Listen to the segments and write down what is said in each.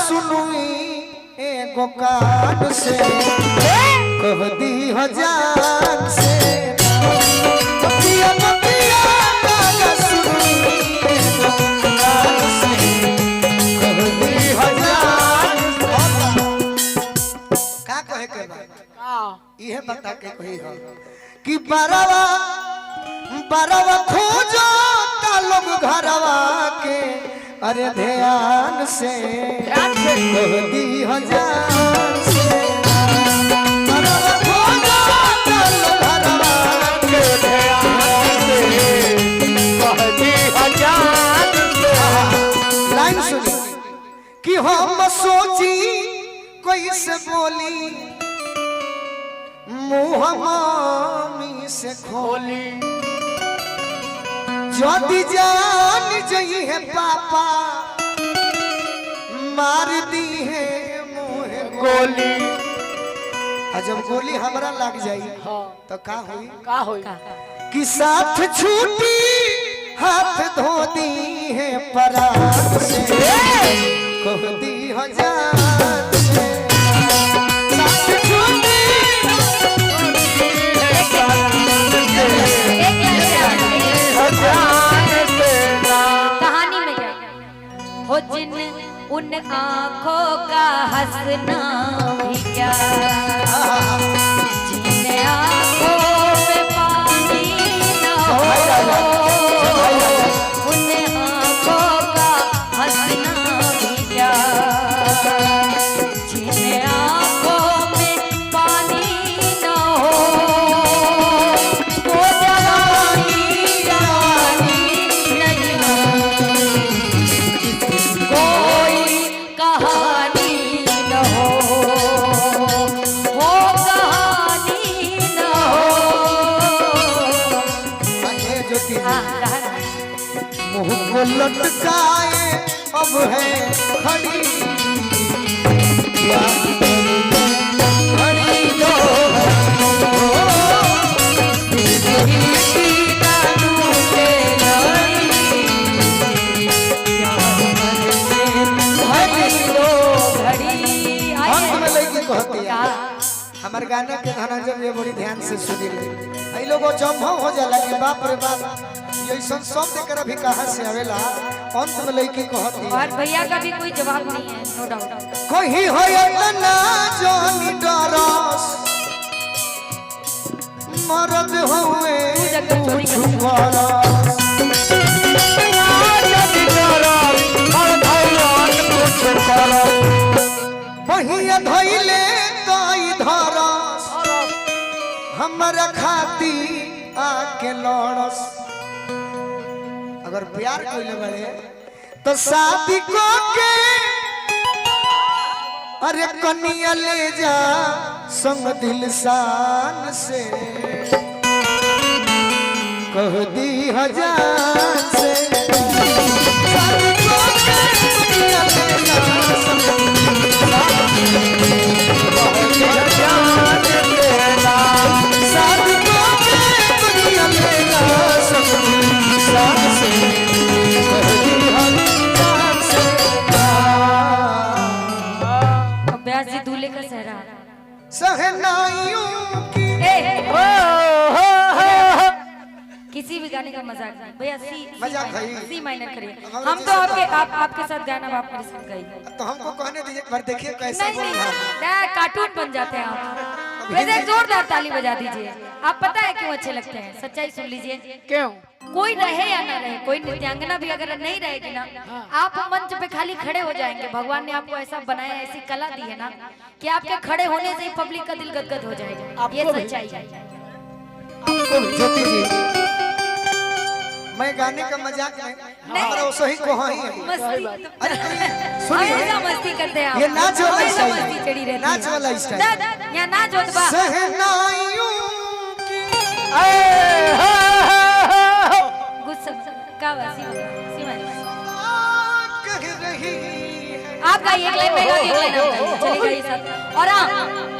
सुनुई एगो कान से कह दी हो जान से बतिया बतिया गाना सुनुई एगो कान से कह दी हो जान का कहे के बा इहे बता के कही हो कि बरवा बरवा खोजो ता लोग घरवा के अरे ध्यान से कह दी हो जान से बरवा खोजो ता लोग घरवा के ध्यान से कह दी हो जान से। लाइन सुनी कि हम सोची कोई से बोली मुँह मामी से खोली जदि जान जई है पापा मार दी है मुँह गोली जब गोली हमरा लग जाई तो का होई कि साथ छूटी हाथ धो दी है पराग से कह दी हो जान से साथ छूटी कहानी में क्या हो जिन उन आँखों का हंसना भी क्या जिन आँखों में पानी न हो उन आँखों का हंसना भी क्या जिन आँखों में पानी न हो वो जवानी जवानी नहीं कोई कहानी न हो कहानी न हो। मुँह को लटकाए अब है खड़ी क्या खड़ी जो हमारे गाना के गाना जब ये बड़ी ध्यान से सुनी ले आई लोगों जम हो जाला कि बाप रे बाप ये ऐसा शब्द कर भी कहां से आवेला अंत में लईकी कहती और भैया का भी कोई जवाब नहीं है नो डाउट कोई हो इतना जानी डरस मरद होए कुछ करस जदी डरस और भगवान कुछ करस बहिया धइले तई धरस हमरा खाती आके लड़स अगर प्यार कइले बड़े तो शादी को के अरे कनिया ले जा संग दिल शान से कह दी हजार से शादी को के कनिया ले जा संग दिल शान से कह दी हजार तेरा शादी को के कनिया ले जा संग दिल शान से कह दी हजार से अभ्यासी दूल्हे का सहरा सहनाइयों की किसी भी गाने का मजाक नहीं भैया मजाक है सी माइनर करिए हम तो आपके साथ गाना आप मेरे साथ गाइए तो हमको कहने दीजिए एक बार देखिए कैसे नहीं कार्टून बन जाते हैं आप वैसे एक जोरदार ताली बजा दीजिए आप पता है क्यों अच्छे लगते हैं सच्चाई सुन लीजिए क्यों कोई रहे या ना रहे कोई नृत्यांगना भी अगर नहीं रहेगी ना आप मंच पे खाली खड़े हो जाएंगे भगवान ने आपको ऐसा बनाया ऐसी कला दी है ना कि आपके खड़े होने से ही पब्लिक का दिल गदगद हो जाएगा ये सच्चाई है ज्योति जी मैं गाने का मजाक नहीं हमारा वो सही को ही है मस्ती अरे सुनिए हमेशा मस्ती करते हैं ये नाच वाला हमेशा स्टाइल मस्ती चढ़ी रहती है नाच वाला स्टाइल यहाँ नाच होत बा सहनाइयों की गुस्सा का वासी सीमा कह रही आप गाइए एक लाइन में गाइए एक लाइन आप गाइए चलिए गाइए साथ और आप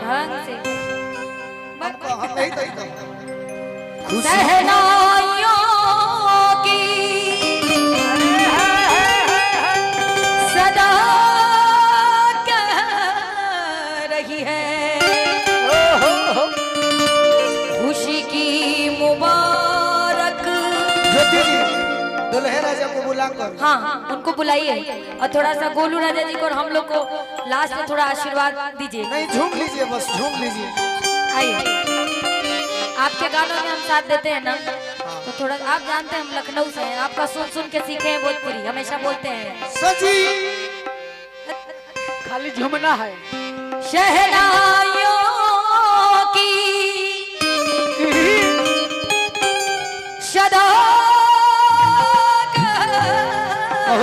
ढंग से हम नहीं तो सहनाइयों की सदा बुलाकर। हाँ उनको बुलाइए और थोड़ा सा गोलू राजा जी को और हम लोग को लास्ट में थोड़ा आशीर्वाद दीजिए। नहीं झूम लीजिए, बस झूम लीजिए। आइए, आपके गानों में हम साथ देते हैं ना, तो थोड़ा आप जानते हैं हम लखनऊ से हैं, आपका सुन सुन के सीखे हैं भोजपुरी, हमेशा बोलते हैं सजी खाली झूमना है। शहनाइयों की सदा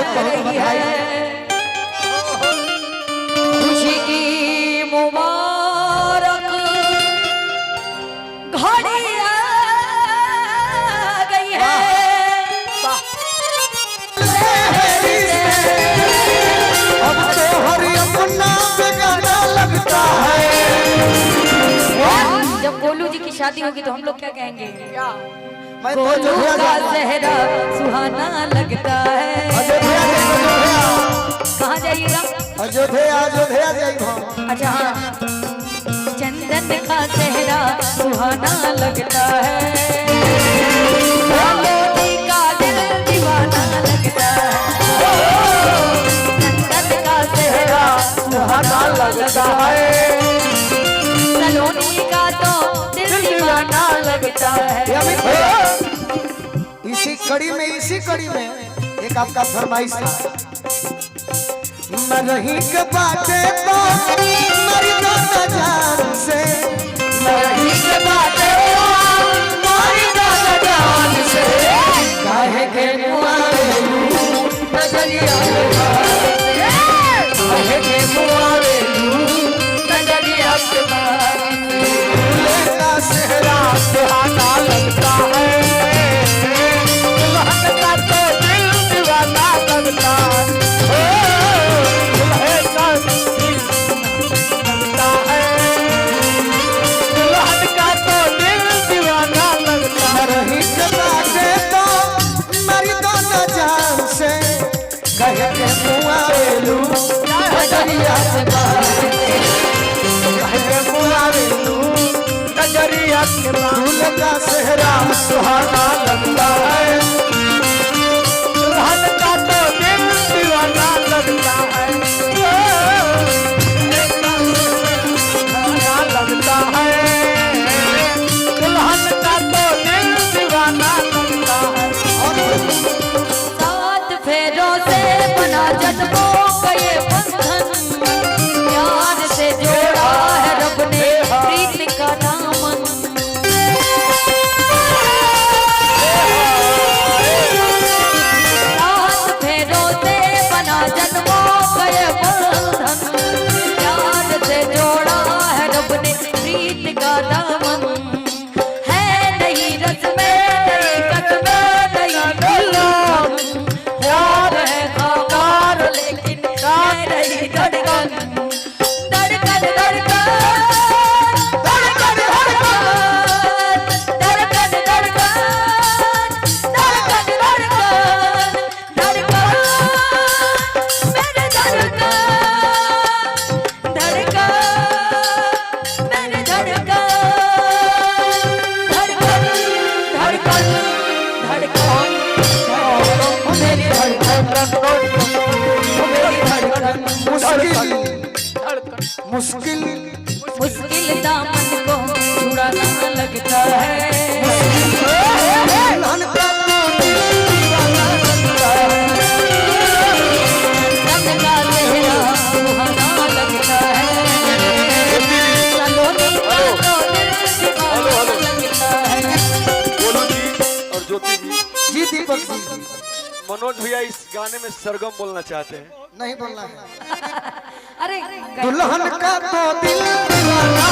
रही है, खुशी की मुबारक घड़ी आ गई है। अब तो हरि अपना बेगाना लगता है। जब गोलू जी की शादी होगी तो हम लोग क्या कहेंगे? क्या मैं तो गोलू अयोध्या का जाऊंगा। चेहरा सुहाना लगता है। अयोध्या कहाँ जाइएगा? अयोध्या जाइए। अच्छा हाँ, चंदन का चेहरा सुहाना लगता है, कलोनी का दिल दीवाना लगता है, चंदन का चेहरा सुहाना लगता है, कलोनी का तो दिल दीवाना लगता है। अमित भैया, इसी कड़ी में एक आपका फरमाइश था। मैं रही के बाटे तो मरी तो न जान से, मैं रही के बाटे तो मरी तो न जान से, काहे के मुआरे लू नजरिया के, काहे के मुआरे लू नजरिया के, लेला सेहरा सुहाना लगता है, दुल्हन का तो दिल दीवाना लगता है। का सेहरा सुहाना लगता है, दुल्हन का तो दिल दीवाना लगता है, सुहाना लगता है, दुल्हन का तो दिल दीवाना लगता है। सात फेरों से बना जन्मों का ये बंधन, प्यार से जोड़ा है रब ने प्रीत का दामन। सात फेरों से बना जन्मों का ये बंधन, प्यार से जोड़ा है रब ने प्रीत का दामन। है नहीं रस्में नहीं कसमें नहीं दुल्हन, प्यार है खाकार लेकिन है नहीं धड़कन, धड़कन धड़कन धड़कन धड़कन धड़कन धड़कन धड़कन धड़कन मेरे धड़कन धड़कन मेरे धड़कन धड़कन धड़कन धड़कन मेरी धड़कन मुश्किल मुश्किल दामन को छुड़ाना लगता है, दुल्हन का तो दिल दीवाना लगता है, रंग का चेहरा सुहाना लगता है, सलोनी का तो दिल दीवाना लगता है। गोलू जी और ज्योति जी, जी दीपक जी, मनोज भैया इस गाने में सरगम बोलना चाहते हैं। नहीं बोलना है। अरे दुल्हन का तो दिल दीवाना